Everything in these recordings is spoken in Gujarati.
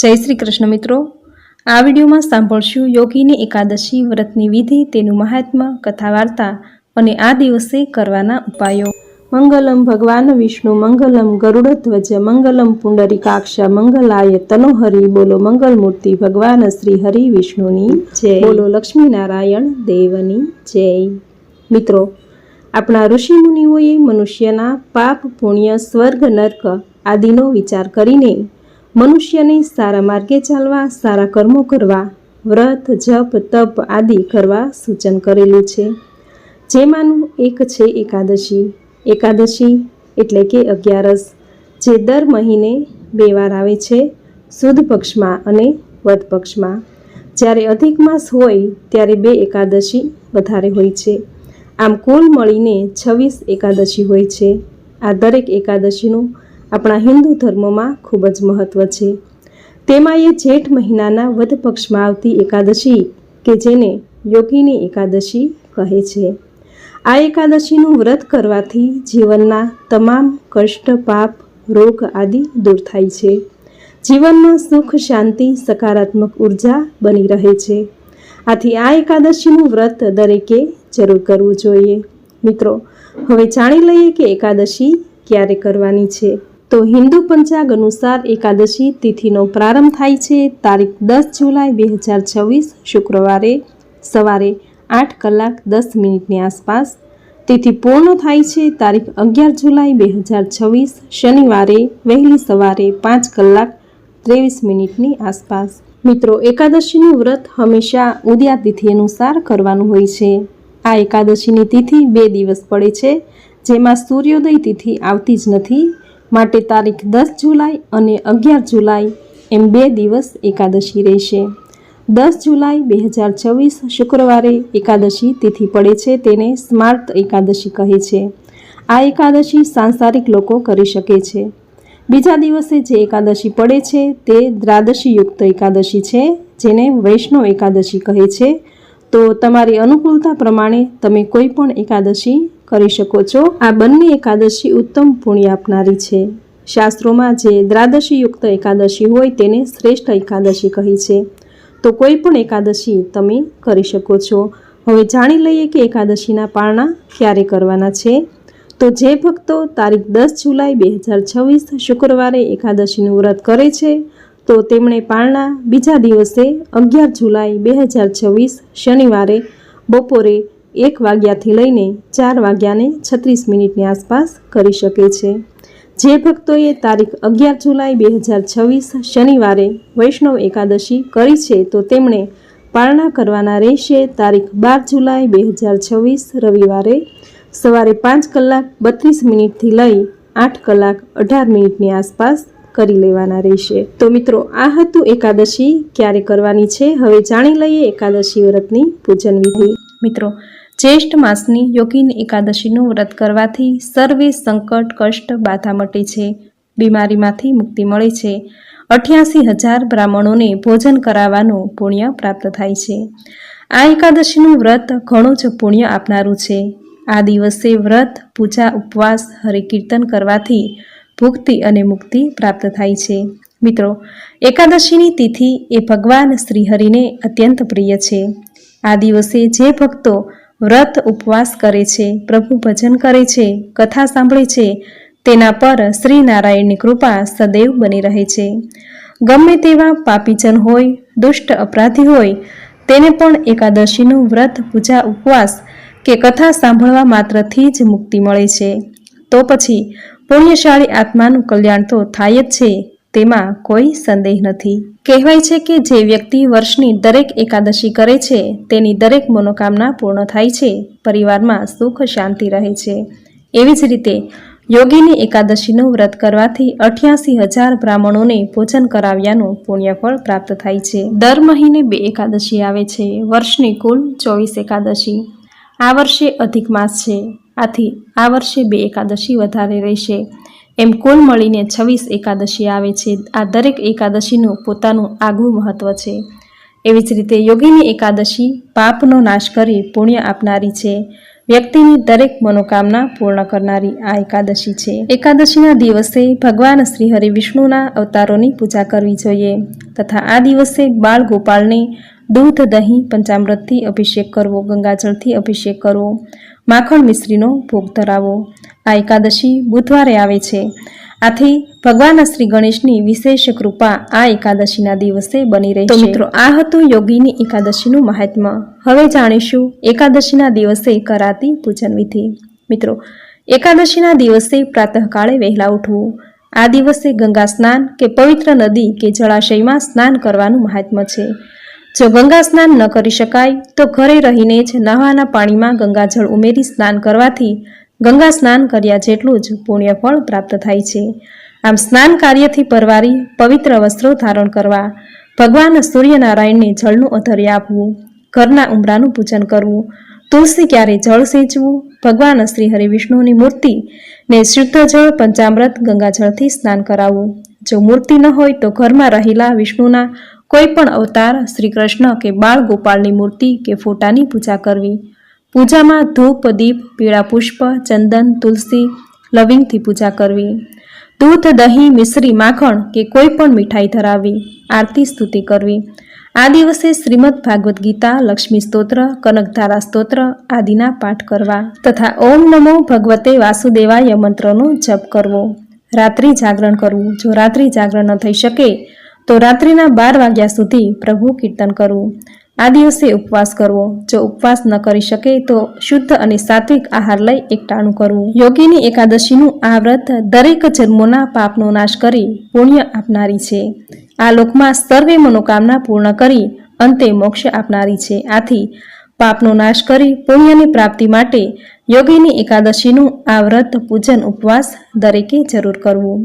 जय श्री कृष्ण मित्रों, आ विडियो में सांभळशुं योगीनी एकादशी व्रतनी विधि, तेनुं महात्म्य, कथा वार्ता अने आ दिवसे करवाना उपायो। मंगलम भगवान विष्णु मंगलम गरुड़ध्वज मंगलम पुंडरीकाक्ष मंगलाय तनोहरि। बोलो मंगल मूर्ति भगवान श्री हरि विष्णुनी जय। बोलो लक्ष्मी नारायण देवनी जय। मित्रों, अपना ऋषि मुनिओए मनुष्यना पाप पुण्य स्वर्ग नरक आदिनो विचार करीने मनुष्यने सारा मार्गे चालवा, सारा कर्मो करवा, व्रत जप तप आदि करवा सूचन करेલું છે। જેમાંનું એક છે એકાદશી। એકાદશી એટલે કે 11, જે દર મહિને 2 વાર આવે છે, સુદ પક્ષમાં અને વદ પક્ષમાં। જ્યારે અધિક માસ હોય ત્યારે 2 એકાદશી વધારે હોય છે। આમ કુલ મળીને 26 એકાદશી હોય છે। આ દરેક એકાદશીનું આપણા હિન્દુ ધર્મમાં ખૂબ જ મહત્વ છે। તેમાં એ જેઠ મહિનાના વદ પક્ષમાં આવતી એકાદશી કે જેને યોગીની એકાદશી કહે છે। આ એકાદશીનું વ્રત કરવાથી જીવનના તમામ કષ્ટ પાપ રોગ આદિ દૂર થાય છે। જીવનમાં સુખ શાંતિ સકારાત્મક ઉર્જા બની રહે છે। આથી આ એકાદશીનું વ્રત દરેકે જરૂર કરવું જોઈએ। મિત્રો, હવે જાણી લઈએ કે એકાદશી ક્યારે કરવાની છે। तो हिंदू पंचांग अनुसार एकादशी तिथिनो प्रारंभ थाय छे तारीख 10 जुलाई 2026 शुक्रवारे सवारे 8:10 ની आसपास। तिथि पूर्ण थाय छे तारीख 11 जुलाई 2026 शनिवारे वहेली सवारे 5:23 ની आसपास। मित्रों, एकादशीनुं व्रत हमेशा उदया तिथि अनुसार करवानुं होय छे। आ एकादशीनी तिथि 2 दिवस पड़े छे, जेमां सूर्योदय तिथि आवती ज नथी। માટે તારીખ 10 જુલાઈ અને 11 જુલાઈ એમ 2 દિવસ એકાદશી રહેશે। 10 જુલાઈ 2026 શુક્રવારે એકાદશી તિથિ પડે છે, તેને સ્માર્ત એકાદશી કહે છે। આ એકાદશી સાંસારિક લોકો કરી શકે છે। બીજા દિવસે જે એકાદશી પડે છે તે દ્વાદશી યુક્ત એકાદશી છે, જેને વૈષ્ણવ એકાદશી કહે છે। તો તમારી અનુકૂળતા પ્રમાણે તમે કોઈ પણ એકાદશી કરી શકો છો। આ બંને એકાદશી ઉત્તમ પુણ્ય આપનારી છે। શાસ્ત્રોમાં જે દ્વાદશી યુક્ત એકાદશી હોય તેને શ્રેષ્ઠ એકાદશી કહી છે। તો કોઈ પણ એકાદશી તમે કરી શકો છો। હવે જાણી લઈએ કે એકાદશીના પારણા ક્યારે કરવાના છે। તો જે ભક્તો તારીખ 10 જુલાઈ 2026 શુક્રવારે એકાદશીનું વ્રત કરે છે, તો તેમણે પારણા બીજા દિવસે 11 જુલાઈ 2026 શનિવારે બપોરે 1 વાગ્યાથી લઈને 4 વાગ્યાને 36 મિનિટની આસપાસ કરી શકે છે। જે ભક્તોએ તારીખ 11 જુલાઈ 2026 શનિવારે વૈષ્ણવ એકાદશી કરી છે, તો તેમણે પારણા કરવાના રહેશે તારીખ 12 જુલાઈ 2026 રવિવારે સવારે 5:32 લઈ 8:18 આસપાસ કરી લેવાના રહેશે। તો મિત્રો, આ હતું એકાદશી ક્યારે કરવાની છે। હવે જાણી લઈએ એકાદશી વ્રતની પૂજન વિધિ। મિત્રો, ज्येष्ठ मासनी योगिनी एकादशीनुं व्रत करवाथी सर्वे संकट कष्ट बाधा मटे छे, बीमारीमांथी मुक्ति मळे छे। 88,000 ब्राह्मणोने भोजन कराववानुं पुण्य प्राप्त थाय छे। आ एकादशीनुं व्रत घणुं ज पुण्य आपनारुं छे। आ दिवसे व्रत पूजा उपवास हरिकीर्तन करवाथी भुक्ति अने मुक्ति प्राप्त थाय छे। मित्रों, एकादशीनी तिथि ए भगवान श्रीहरिने अत्यंत प्रिय छे। आ दिवसे जे भक्तो व्रत उपवास करे छे, प्रभु भजन करे छे, कथा सांभळे छे, तेना पर श्री नारायणनी कृपा सदैव बनी रहे छे। गमे तेवा पापीजन होय, दुष्ट अपराधी होय, तेने पण एकादशीनुं व्रत पूजा उपवास के कथा सांभळवा मात्रथी ज मुक्ति मळे छे। तो पछी पुण्यशाળી आत्मानुं कल्याण तो थाय ज छे, तेमां कोई संदेह नथी। कहेवाय छे के जे व्यक्ति वर्षनी दरेक एकादशी करे छे तेनी दरेक मनोकामना पूर्ण थाय छे, परिवारमां सुख शांति रहे छे। एवी ज रीते योगीनी एकादशीनुं व्रत करवाथी 88,000 ब्राह्मणोने भोजन कराव्यानुं पुण्यफळ प्राप्त थाय छे। दर महीने 2 एकादशी आवे छे, वर्षनी कुल 24 एकादशी। आ वर्षे अधिक मास छे, आथी आ वर्षे 2 एकादशी वधारे रहेशे। एम कुल मळीने 26 एकादशी आवे छे। आ दरेक एकादशीनुं पोतानुं आगवुं महत्व छे। एवी ज रीते योगीनी एकादशी पापनो नाश करी पुण्य आपनारी छे। વ્યક્તિની દરેક મનોકામના પૂર્ણ કરનારી આ એકાદશી છે. એકાદશીના દિવસે ભગવાન શ્રી હરિ વિષ્ણુના અવતારોની પૂજા કરવી જોઈએ તથા આ દિવસે બાળ ગોપાળને દૂધ, દહીં, પંચામૃતથી અભિષેક કરવો, ગંગાજળથી અભિષેક કરવો, માખણ મિશ્રીનો ભોગ ધરાવો. આ એકાદશી બુધવારે આવે છે. આથી ભગવાન શ્રી ગણેશની વિશેષ કૃપા આ એકાદશીના દિવસે બની રહી છે. તો મિત્રો, આ હતું યોગીની એકાદશીનું મહાત્મ્ય. હવે જાણીશું એકાદશીના દિવસે કરાતી પૂજન વિધિ. મિત્રો, એકાદશીના દિવસે પ્રાતઃકાળે વહેલા ઉઠવું. આ દિવસે ગંગા સ્નાન કે પવિત્ર નદી કે જળાશયમાં સ્નાન કરવાનું મહાત્મ્ય છે. જો ગંગા સ્નાન ન કરી શકાય તો ઘરે રહીને જ નહાવાના પાણીમાં ગંગાજળ ઉમેરી સ્નાન કરવાથી ગંગા સ્નાન કર્યા જેટલું જ પુણ્યફળ પ્રાપ્ત થાય છે. આમ સ્નાન કાર્યથી પરવારી પવિત્ર વસ્ત્રો ધારણ કરવા, ભગવાન સૂર્યનારાયણને જળનું અધર્ય આપવું, ઘરના ઉંબરાનું પૂજન કરવું, તુલસી ક્યારે જળ સેચવું, ભગવાન શ્રી હરિ વિષ્ણુની મૂર્તિ ને શુદ્ધ જળ, પંચામૃત, ગંગાજળથી સ્નાન કરાવવું. જો મૂર્તિ ન હોય તો ઘરમાં રહેલા વિષ્ણુના કોઈ પણ અવતાર, શ્રી કૃષ્ણ કે બાળ ગોપાળની મૂર્તિ કે ફોટાની પૂજા કરવી. પૂજામાં ધૂપ, દીપ, પીળા પુષ્પ, ચંદન, તુલસી, લવિંગથી પૂજા કરવી. દૂધ, દહીં, મિશ્રી, માખણ કે કોઈ પણ મીઠાઈ ધરાવવી. આરતી સ્તુતિ કરવી. આ દિવસે શ્રીમદ ભાગવત ગીતા, લક્ષ્મી સ્તોત્ર, કનકધારા સ્તોત્ર આદિના પાઠ કરવા તથા ઓમ નમો ભગવતે વાસુદેવાય મંત્રનો જપ કરવો. રાત્રિ જાગરણ કરવું. જો રાત્રિ જાગરણ ન થઈ શકે તો રાત્રિના 12 વાગ્યા સુધી પ્રભુ કીર્તન કરવું. આ દિવસે ઉપવાસ કરવો. જો ઉપવાસ ન કરી શકે તો શુદ્ધ અને સાત્વિક આહાર લઈ એકટાણું કરવું. યોગીની એકાદશીનું આ વ્રત દરેક જન્મોના પાપનો નાશ કરી પુણ્ય આપનારી છે. આ લોકમાં સર્વે મનોકામના પૂર્ણ કરી અંતે મોક્ષ આપનારી છે. આથી પાપનો નાશ કરી પુણ્યની પ્રાપ્તિ માટે યોગીની એકાદશીનું આ વ્રત, પૂજન, ઉપવાસ દરેકે જરૂર કરવું.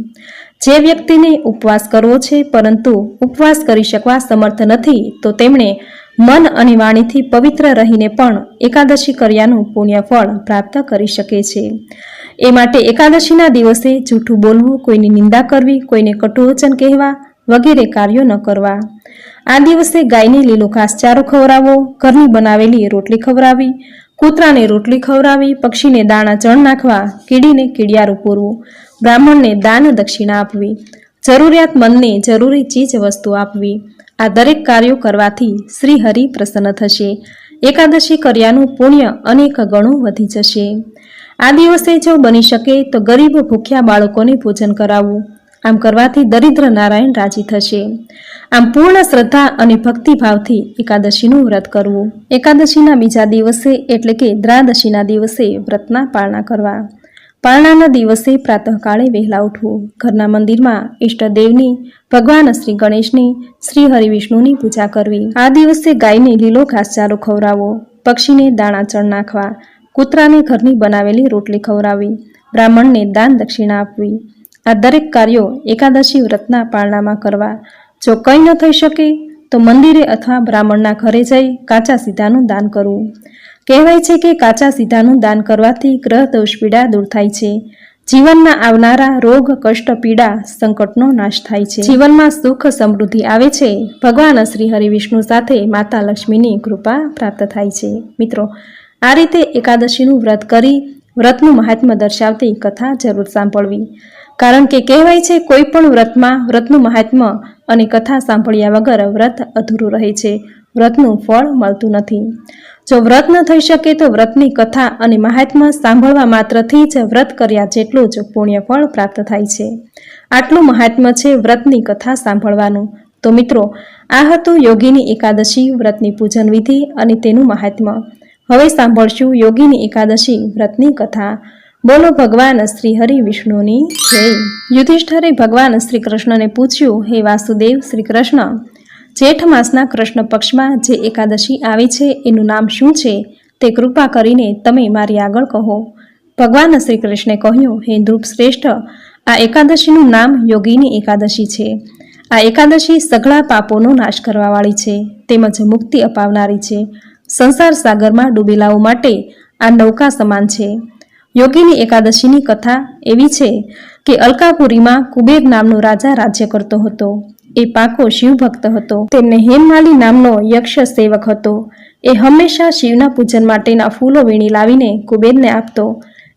જે વ્યક્તિને ઉપવાસ કરવો છે પરંતુ ઉપવાસ કરી શકવા સમર્થ નથી તો તેમણે મન અને વાણીથી પવિત્ર રહીને પણ એકાદશી કર્યાનું પુણ્ય ફળ પ્રાપ્ત કરી શકે છે. એ માટે એકાદશીના દિવસે જૂઠું બોલવું, કોઈની નિંદા કરવી, કોઈને કટુવચન કહેવા વગેરે કાર્યો ન કરવા. આ દિવસે ગાયને લીલો ઘાસચારો ખવડાવવો, ઘરની બનાવેલી રોટલી ખવડાવવી, કૂતરાને રોટલી ખવડાવવી, પક્ષીને દાણા ચણ નાખવા, કીડીને કીડિયારું પૂરવું, બ્રાહ્મણને દાન દક્ષિણા આપવી, જરૂરિયાતમંદને જરૂરી ચીજ વસ્તુ આપવી. આ દરેક કાર્યો કરવાથી શ્રી હરિ પ્રસન્ન થશે. એકાદશી કર્યાનું પુણ્ય અનેક ગણું વધી જશે. આ દિવસે જો બની શકે તો ગરીબ ભૂખ્યા બાળકોને ભોજન કરાવવું. આમ કરવાથી દરિદ્ર નારાયણ રાજી થશે. આમ પૂર્ણ શ્રદ્ધા અને ભક્તિભાવથી એકાદશીનું વ્રત કરવું. એકાદશીના બીજા દિવસે એટલે કે દ્વાદશીના દિવસે વ્રતના પારણા કરવા. પારણાના દિવસે પ્રાતઃકાળે વહેલા ઉઠવું. ઘરના મંદિરમાં ઈષ્ટદેવની, ભગવાન શ્રી ગણેશની, શ્રી હરિ વિષ્ણુની પૂજા કરવી. આ દિવસે ગાયને લીલો ઘાસચારો ખવડાવવો, પક્ષીને દાણા ચણ નાખવા, કૂતરાને ઘરની બનાવેલી રોટલી ખવડાવવી, બ્રાહ્મણને દાન દક્ષિણા આપવી. આ દરેક કાર્યો એકાદશી વ્રતના પારણામાં કરવા. જો કંઈ ન થઈ શકે તો મંદિરે અથવા બ્રાહ્મણના ઘરે જઈ કાચા સીધાનું દાન કરવું. કહેવાય છે કે કાચા સીધાનું દાન કરવાથી ગ્રહ દોષ પીડા દૂર થાય છે. જીવનમાં આવનારા રોગ, કષ્ટ, પીડા, સંકટનો નાશ થાય છે. જીવનમાં સુખ સમૃદ્ધિ આવે છે. ભગવાન શ્રી હરિ વિષ્ણુ સાથે માતા લક્ષ્મીની કૃપા પ્રાપ્ત થાય છે. મિત્રો, આ રીતે એકાદશીનું વ્રત કરી વ્રતનું મહાત્મ્ય દર્શાવતી કથા જરૂર સાંભળવી. કારણ કે કહેવાય છે કોઈ પણ વ્રતમાં વ્રતનું મહાત્મ્ય અને કથા સાંભળ્યા વગર વ્રત અધૂરું રહે છે, વ્રતનું ફળ મળતું નથી. જો વ્રત ન થઈ શકે તો વ્રતની કથા અને મહાત્મ્ય સાંભળવા માત્રથી જ વ્રત કર્યા જેટલું જ પુણ્ય ફળ પ્રાપ્ત થાય છે. આટલું મહાત્મ્ય છે વ્રતની કથા સાંભળવાનું. તો મિત્રો, આ હતું યોગીની એકાદશી વ્રતની પૂજન વિધિ અને તેનું મહાત્મ્ય. હવે સાંભળશું યોગીની એકાદશી વ્રતની કથા. બોલો ભગવાન શ્રી હરિ વિષ્ણુની જય. યુધિષ્ઠરે ભગવાન શ્રી કૃષ્ણને પૂછ્યું, હે વાસુદેવ શ્રી કૃષ્ણ, જેઠ માસના કૃષ્ણ પક્ષમાં જે એકાદશી આવે છે એનું નામ શું છે તે કૃપા કરીને તમે મારી આગળ કહો. ભગવાન શ્રી કૃષ્ણે કહ્યું, હે ધ્રુવ શ્રેષ્ઠ, આ એકાદશીનું નામ યોગીની એકાદશી છે. આ એકાદશી સઘળા પાપોનો નાશ કરવાવાળી છે તેમજ મુક્તિ અપાવનારી છે. સંસાર સાગરમાં ડૂબેલાઓ માટે આ નૌકા સમાન છે. યોગીની એકાદશીની કથા એવી છે કે અલકાપુરીમાં કુબેર નામનો રાજા રાજ્ય કરતો હતો. એ પાકો શિવભક્ત હતો. તેમને હેમમાલી નામનો યક્ષ સેવક હતો. એ હંમેશા શિવના પૂજન માટેના ફૂલો વીણી લાવીને કુબેરને આપતો.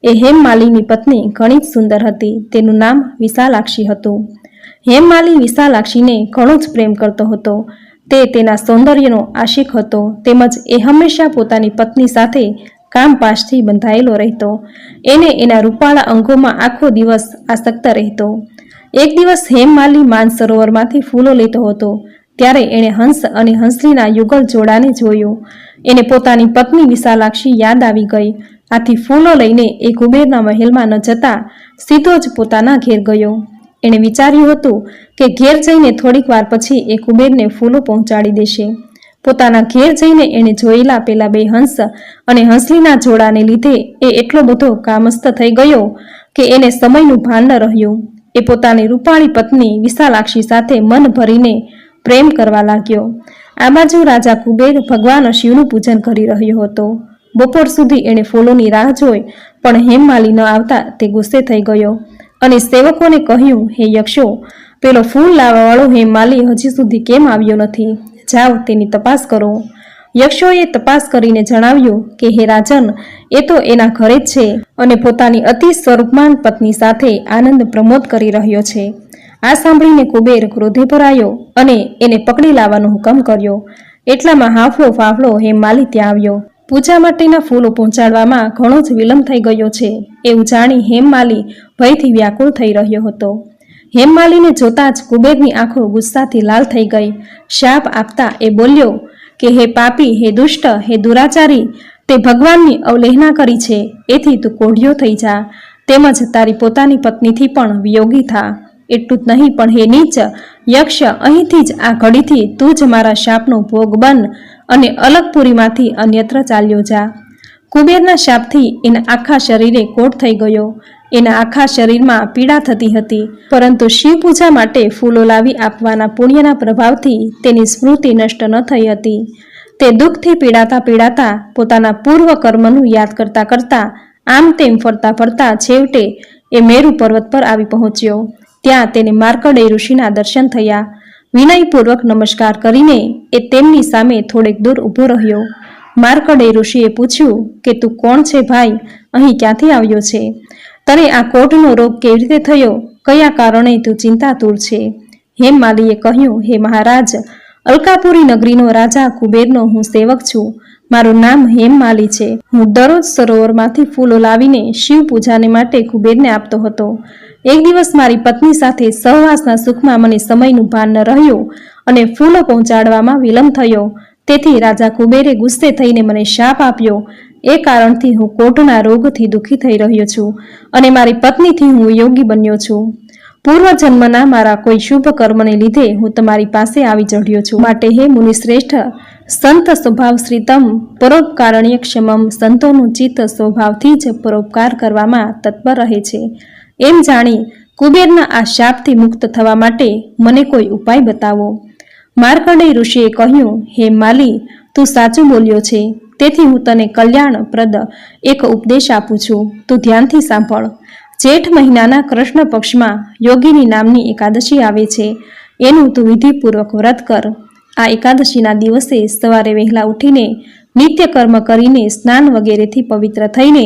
એ હેમમાલીની પત્ની ઘણી જ સુંદર હતી. તેનું નામ વિશાલાક્ષી હતું. હેમમાલી વિશાલાક્ષીને ઘણો જ પ્રેમ કરતો હતો. તે તેના સૌંદર્યનો આશિક હતો. તેમજ એ હંમેશા પોતાની પત્ની સાથે કામપાશથી બંધાયેલો રહેતો. એને એના રૂપાળા અંગોમાં આખો દિવસ આસક્ત રહેતો. એક દિવસ હેમમાલી માનસરોવરમાંથી ફૂલો લેતો હતો. ત્યારે એણે હંસ અને હંસલીના યુગલ જોડાને જોયું. એને પોતાની પત્ની વિશાલાક્ષી યાદ આવી ગઈ. આથી ફૂલો લઈને એ કુબેરના મહેલમાં ન જતા સીધો જ પોતાના ઘેર ગયો. એણે વિચાર્યું હતું કે ઘેર જઈને થોડીક વાર પછી એ કુબેરને ફૂલો પહોંચાડી દેશે. પોતાના ઘેર જઈને એણે જોયેલા પેલા બે હંસ અને હંસલીના જોડાને લીધે એ એટલો બધો કામસ્ત થઈ ગયો કે એને સમયનું ભાન ન રહ્યું. એ પોતાની રૂપાળી પત્ની વિશાલાક્ષી સાથે મન ભરીને પ્રેમ કરવા લાગ્યો. આ બાજુ રાજા કુબેર ભગવાન શિવનું પૂજન કરી રહ્યો હતો. બપોર સુધી એણે ફૂલોની રાહ જોઈ, પણ હેમમાલી ન આવતા તે ગુસ્સે થઈ ગયો અને સેવકોને કહ્યું, હે યક્ષો, પેલો ફૂલ લાવવાવાળો હેમમાલી હજી સુધી કેમ આવ્યો નથી? જાઓ, તેની તપાસ કરો. યક્ષોએ તપાસ કરીને જણાવ્યું કે હે રાજન, એ તો એના ઘરે જ છે અને પોતાની અતિ સ્વરૂપમાન પત્ની સાથે આનંદ પ્રમોદ કરી રહ્યો છે. આ સાંભળીને કુબેર ક્રોધે ભરાયો અને એને પકડી લાવવાનો હુકમ કર્યો. એટલામાં હાફલો ફાફલો હેમમાલી ત્યાં આવ્યો. પૂજા માટેના ફૂલો પહોંચાડવામાં ઘણો જ વિલંબ થઈ ગયો છે એવું જાણી હેમમાલી ભયથી વ્યાકુળ થઈ રહ્યો હતો. હેમમાલીને જોતા જ કુબેરની આંખો ગુસ્સાથી લાલ થઈ ગઈ. શાપ આપતા એ બોલ્યો કે હે પાપી, હે દુષ્ટ, હે દુરાચારી, તે ભગવાનની અવહેલના કરી છે. એથી તું કોઢિયો થઈ જા, તેમજ તારી પોતાની પત્નીથી પણ વિયોગી થા. એટલું જ નહીં, પણ હે નીચ યક્ષ, અહીંથી જ આ ઘડીથી તું જ મારા શાપનો ભોગ બન અને અલગપુરીમાંથી અન્યત્ર ચાલ્યો જા. કુબેરના શાપથી એના આખા શરીરે કોઢ થઈ ગયો. એના આખા શરીરમાં પીડા થતી હતી, પરંતુ શિવ પૂજા માટે ફૂલો લાવી આપવાના પુણ્યના પ્રભાવથી તેની સ્મૃતિ નષ્ટ ન થઈ હતી. તે દુઃખથી પીડાતા પીડાતા પોતાના પૂર્વ કર્મનું યાદ કરતા કરતા આમ તેમ ફરતા ફરતા છેવટે એ મેરુ પર્વત પર આવી પહોંચ્યો. ત્યાં તેને માર્કંડેય ઋષિના દર્શન થયા. વિનયપૂર્વક નમસ્કાર કરીને એ તેમની સામે થોડેક દૂર ઊભો રહ્યો. માર્કંડેય ઋષિએ પૂછ્યું કે તું કોણ છે ભાઈ? અહીં ક્યાંથી આવ્યો છે? તને આ કોઢનો રોગ કેવી રીતે થયો? કયા કારણે તું ચિંતાતુર છે? હેમમાલીએ કહ્યું, હે મહારાજ, અલકાપુરી નગરીનો રાજા કુબેરનો હું સેવક છું. મારું નામ હેમમાલી છે. હું દરરોજ સરોવરમાંથી ફૂલો લાવીને શિવ પૂજાને માટે કુબેરને આપતો હતો. એક દિવસ મારી પત્ની સાથે સહવાસના સુખમાં મને સમયનું ભાન ન રહ્યું અને ફૂલો પહોંચાડવામાં વિલંબ થયો. તેથી રાજા કુબેરે ગુસ્સે થઈને મને શાપ આપ્યો. એ કારણથી હું કોઢના રોગથી દુઃખી થઈ રહ્યો છું અને મારી પત્નીથી હું યોગી બન્યો છું. પૂર્વજન્મના મારા કોઈ શુભ કર્મને લીધે હું તમારી પાસે આવી ચઢ્યો છું. માટે હે મુનિશ્રેષ્ઠ, સંત સ્વભાવ શ્રીતમ પરોપકારણ્ય ક્ષમમ, સંતોનું ચિત્ત સ્વભાવથી જ પરોપકાર કરવામાં તત્પર રહે છે. એમ જાણી કુબેરના આ શાપથી મુક્ત થવા માટે મને કોઈ ઉપાય બતાવો. માર્કંડેય ઋષિએ કહ્યું, હે માલી, તું સાચું બોલ્યો છે. તેથી હું તને કલ્યાણપ્રદ એક ઉપદેશ આપું છું. તું ધ્યાનથી સાંભળ. જેઠ મહિનાના કૃષ્ણ પક્ષમાં યોગીની નામની એકાદશી આવે છે. એનું તું વિધિપૂર્વક વ્રત કર. આ એકાદશીના દિવસે સવારે વહેલા ઉઠીને નિત્ય કર્મ કરીને સ્નાન વગેરેથી પવિત્ર થઈને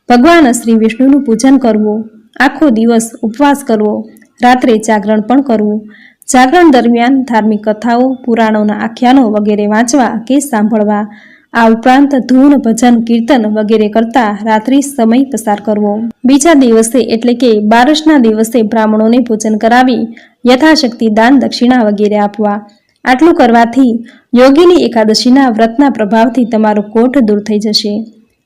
ભગવાન શ્રી વિષ્ણુનું પૂજન કરવું. આખો દિવસ ઉપવાસ કરવો. રાત્રે જાગરણ પણ કરવું. જાગરણ દરમિયાન ધાર્મિક કથાઓ, પુરાણોના આખ્યાનો વગેરે વાંચવા કે સાંભળવા. આ ઉપરાંત ધૂન, ભજન, કીર્તન વગેરે કરતા રાત્રિ સમય પસાર કરવો. બીજા દિવસે એટલે કે બારસના દિવસે બ્રાહ્મણોને ભોજન કરાવી યથાશક્તિ દાન દક્ષિણા વગેરે આપવા. આટલું કરવાથી યોગીની એકાદશીના વ્રતના પ્રભાવથી તમારો કોઢ દૂર થઈ જશે.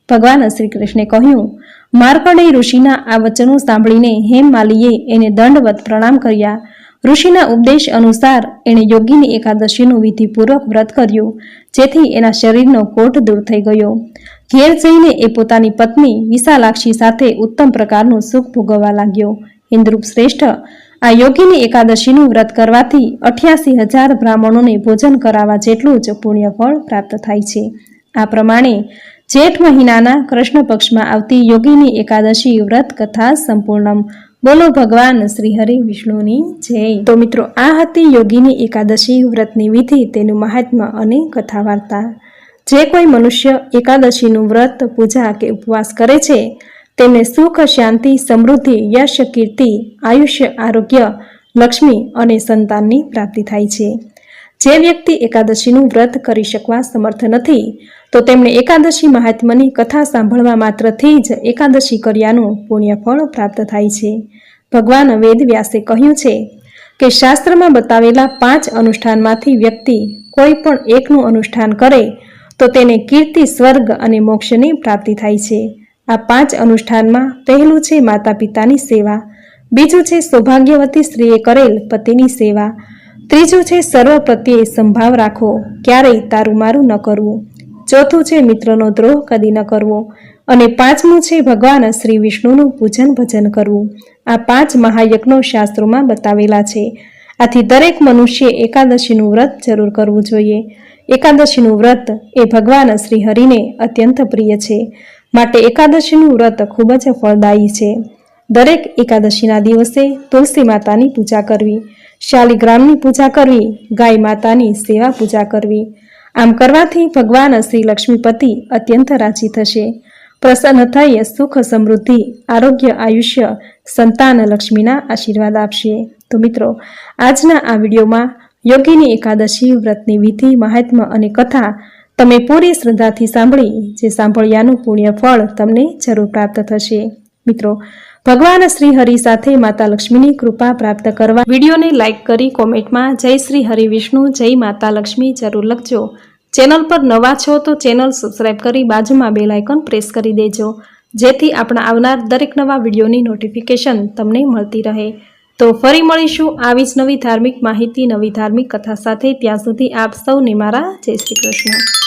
ભગવાન શ્રી કૃષ્ણે કહ્યું. માર્કંડેય ઋષિના આ વચનો સાંભળીને હેમમાલીએ એને દંડવત પ્રણામ કર્યા. ઋષિના ઉપદેશ અનુસાર એણે યોગીની એકાદશીનું વિધિપૂર્વક વ્રત કર્યું, જેથી એના શરીરનો કોઢ દૂર થઈ ગયો. ઘેર જઈને એ પોતાની પત્ની વિશાલાક્ષી સાથે ઉત્તમ પ્રકારનું સુખ ભોગવવા લાગ્યો. ઇન્દ્રુપ શ્રેષ્ઠ, આ યોગીની એકાદશીનું વ્રત કરવાથી 88,000 બ્રાહ્મણોને ભોજન કરાવવા જેટલું જ પુણ્યફળ પ્રાપ્ત થાય છે. આ પ્રમાણે જેઠ મહિનાના કૃષ્ણ પક્ષમાં આવતી યોગીની એકાદશી વ્રત કથા સંપૂર્ણ. બોલો ભગવાન શ્રી હરિ વિષ્ણુની જય। તો મિત્રો, આ હતી યોગીની એકાદશી વ્રતની વિધિ, તેનું મહાત્મ્ય અને કથા વાર્તા। જે કોઈ મનુષ્ય એકાદશીનું વ્રત, પૂજા કે ઉપવાસ કરે છે તેમને સુખ, શાંતિ, સમૃદ્ધિ, યશ, કીર્તિ, આયુષ્ય, આરોગ્ય, લક્ષ્મી અને સંતાનની પ્રાપ્તિ થાય છે। જે વ્યક્તિ એકાદશીનું વ્રત કરી શકવા સમર્થ નથી તો તેમને એકાદશી મહાત્મ્યની કથા સાંભળવા માત્રથી જ એકાદશી કર્યાનું પુણ્યફળ પ્રાપ્ત થાય છે। ભગવાન વેદ વ્યાસે કહ્યું છે કે શાસ્ત્રમાં બતાવેલા 5 અનુષ્ઠાનમાંથી વ્યક્તિ કોઈ પણ એકનું અનુષ્ઠાન કરે તો તેને કીર્તિ, સ્વર્ગ અને મોક્ષની પ્રાપ્તિ થાય છે। આ 5 અનુષ્ઠાનમાં પહેલું છે માતા પિતાની સેવા, બીજું છે સૌભાગ્યવતી સ્ત્રીએ કરેલ પતિની સેવા, ત્રીજું છે સર્વ પ્રત્યે સંભાવ રાખવો, ક્યારેય તારું મારું ન કરવું, ચોથું છે મિત્રનો દ્રોહ કદી ન કરવો અને પાંચમું છે ભગવાન શ્રી વિષ્ણુનું પૂજન ભજન કરવું। આ 5 મહાયજ્ઞો શાસ્ત્રોમાં બતાવેલા છે। આથી દરેક મનુષ્યે એકાદશીનું વ્રત જરૂર કરવું જોઈએ। એકાદશીનું વ્રત એ ભગવાન શ્રી હરિને અત્યંત પ્રિય છે, માટે એકાદશીનું વ્રત ખૂબ જ ફળદાયી છે। દરેક એકાદશીના દિવસે તુલસી માતાની પૂજા કરવી, શાલિગ્રામની પૂજા કરવી, ગાય માતાની સેવા પૂજા કરવી। આમ કરવાથી ભગવાન શ્રી લક્ષ્મીપતિ અત્યંત રાજી થશે, પ્રસન્ન થઈ સુખ, સમૃદ્ધિ, આરોગ્ય, આયુષ્ય, સંતાન, લક્ષ્મીના આશીર્વાદ આપશે। તો મિત્રો, આજના આ વિડીયોમાં યોગીની એકાદશી વ્રતની વિધિ, મહાત્મ્ય અને કથા તમે પૂરી શ્રદ્ધાથી સાંભળી, જે સાંભળ્યાનું પુણ્ય ફળ તમને જરૂર પ્રાપ્ત થશે। મિત્રો, ભગવાન શ્રી હરિ સાથે માતા લક્ષ્મીની કૃપા પ્રાપ્ત કરવા વિડીયોને લાઇક કરી કોમેન્ટમાં જય શ્રી હરિ વિષ્ણુ, જય માતા લક્ષ્મી જરૂર લખજો। ચેનલ પર નવા છો તો ચેનલ સબસ્ક્રાઈબ કરી બાજુમાં બેલ આઇકોન પ્રેસ કરી દેજો, જેથી આપણા આવનાર દરેક નવા વિડીયોની નોટિફિકેશન તમને મળતી રહે। તો ફરી મળીશું આવી જ નવી ધાર્મિક માહિતી, નવી ધાર્મિક કથા સાથે। ત્યાં સુધી આપ સૌને મારા જય શ્રી કૃષ્ણ।